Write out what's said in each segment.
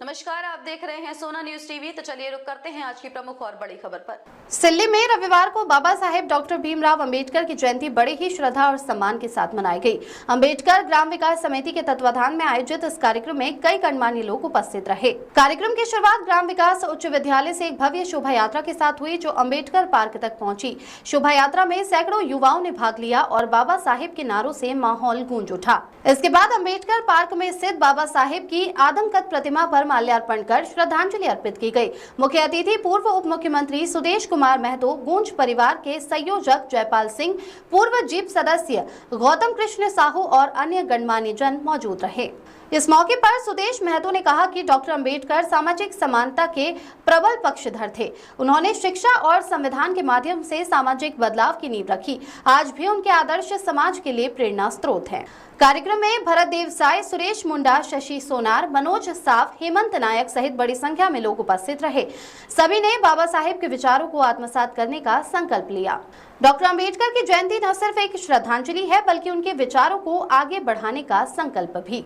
नमस्कार, आप देख रहे हैं सोना न्यूज टीवी। तो चलिए रुक करते हैं आज की प्रमुख और बड़ी खबर पर। सिल्ली में रविवार को बाबा साहेब डॉक्टर भीमराव अंबेडकर की जयंती बड़े ही श्रद्धा और सम्मान के साथ मनाई गई। अंबेडकर ग्राम विकास समिति के तत्वाधान में आयोजित इस कार्यक्रम में कई गणमान्य लोग उपस्थित रहे। कार्यक्रम की शुरुआत ग्राम विकास उच्च विद्यालय से एक भव्य शोभा यात्रा के साथ हुई, जो अंबेडकर पार्क तक पहुंची। शोभा यात्रा में सैकड़ों युवाओं ने भाग लिया और बाबा साहेब के नारों से माहौल गूंज उठा। इसके बाद अंबेडकर पार्क में स्थित बाबा साहेब की आदमकद प्रतिमा पर माल्यार्पण कर श्रद्धांजलि अर्पित की गई। मुख्य अतिथि पूर्व उप मुख्यमंत्री सुदेश कुमार महतो, गूंज परिवार के संयोजक जयपाल सिंह, पूर्व जीप सदस्य गौतम कृष्ण साहू और अन्य गणमान्य जन मौजूद रहे। इस मौके पर सुदेश महतो ने कहा कि डॉक्टर अंबेडकर सामाजिक समानता के प्रबल पक्षधर थे। उन्होंने शिक्षा और संविधान के माध्यम से सामाजिक बदलाव की नींव रखी। आज भी उनके आदर्श समाज के लिए प्रेरणा स्रोत हैं। कार्यक्रम में भरत देवसाई, सुरेश मुंडा, शशि सोनार, मनोज साफ, हेमंत नायक सहित बड़ी संख्या में लोग उपस्थित रहे। सभी ने बाबा साहेब के विचारों को आत्मसात करने का संकल्प लिया। डॉक्टर अंबेडकर की जयंती न सिर्फ एक श्रद्धांजलि है, बल्कि उनके विचारों को आगे बढ़ाने का संकल्प भी।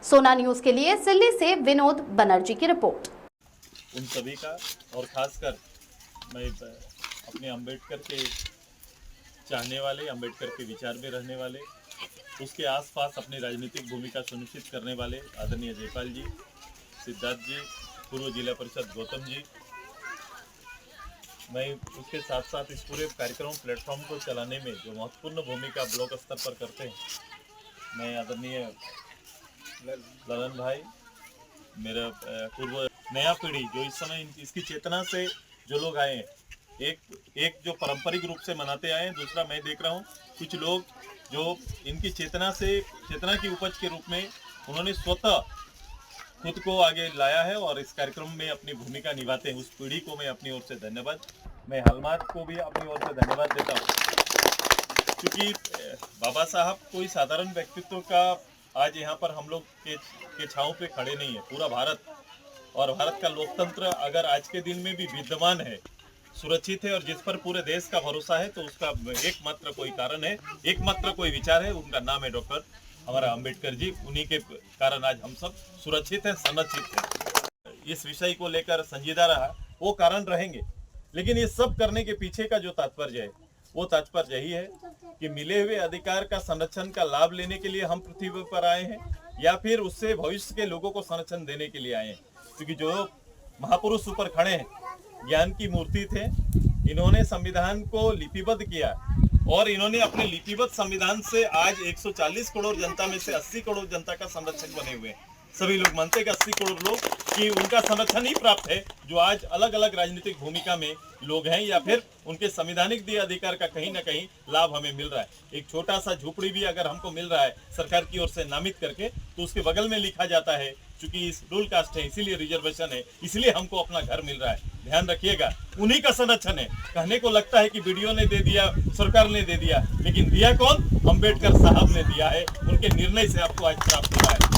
सोना न्यूज के लिए सिल्ली से विनोद बनर्जी की रिपोर्ट। उन सभी का और खासकर मैं अपने अंबेडकर के चाहने वाले, अंबेडकर के विचार में रहने वाले, उसके आसपास अपनी राजनीतिक भूमिका सुनिश्चित करने वाले आदरणीय जयपाल जी, सिद्धार्थ जी, पूर्व जिला परिषद गौतम जी, मैं उसके साथ साथ इस पूरे कार्यक्रम प्लेटफॉर्म को चलाने में जो महत्वपूर्ण भूमिका ब्लॉक स्तर पर करते हैं, मैं आदरणीय ललन भाई, मेरा पूर्व नया पीढ़ी जो इस समय इसकी चेतना से जो लोग आए हैं, एक जो पारंपरिक रूप से मनाते आए हैं, दूसरा मैं देख रहा हूँ कुछ लोग जो इनकी चेतना की उपज के रूप में उन्होंने स्वतः खुद को आगे लाया है और इस कार्यक्रम में अपनी भूमिका निभाते हैं। उस पीढ़ी को मैं अपनी ओर से धन्यवाद, मैं हलमात को भी अपनी ओर से धन्यवाद देता हूँ, क्योंकि बाबा साहब कोई साधारण व्यक्तित्व का आज यहाँ पर हम लोग के छांव पे खड़े नहीं है। पूरा भारत और भारत का लोकतंत्र अगर आज के दिन में भी विद्यमान है, सुरक्षित है और जिस पर पूरे देश का भरोसा है, तो उसका एकमात्र कोई कारण है, एकमात्र कोई विचार है, उनका नाम है डॉक्टर हमारा अंबेडकर जी। उन्हीं के कारण आज हम सब सुरक्षित हैं, संरक्षित हैं। इस विषय को लेकर संजीदा रहा, वो कारण रहेंगे, लेकिन ये सब करने के पीछे का जो तात्पर्य है, वो तात्पर्य यही है कि मिले हुए अधिकार का संरक्षण का लाभ लेने के लिए हम पृथ्वी पर आए हैं, या फिर उससे भविष्य के लोगों को संरक्षण देने के लिए आए हैं। क्योंकि जो महापुरुष ऊपर खड़े हैं, ज्ञान की मूर्ति थे, इन्होंने संविधान को लिपिबद्ध किया और इन्होंने अपने लिपिबद्ध संविधान से आज 140 करोड़ जनता में से 80 करोड़ जनता का संरक्षक बने हुए हैं। सभी लोग मानते हैं कि 80 करोड़ लोग कि उनका संरक्षण ही प्राप्त है, जो आज अलग अलग राजनीतिक भूमिका में लोग हैं, या फिर उनके संविधानिक दिए अधिकार का कहीं ना कहीं लाभ हमें मिल रहा है। एक छोटा सा झोपड़ी भी अगर हमको मिल रहा है सरकार की ओर से नामित करके, तो उसके बगल में लिखा जाता है क्योंकि इस रूल कास्ट है, इसीलिए रिजर्वेशन है, इसलिए हमको अपना घर मिल रहा है। ध्यान रखिएगा, उन्हीं का संरक्षण है। कहने को लगता है कि वीडियो ने दे दिया, सरकार ने दे दिया, लेकिन दिया कौन? अंबेडकर साहब ने दिया है। उनके निर्णय से आपको आज प्राप्त हुआ है।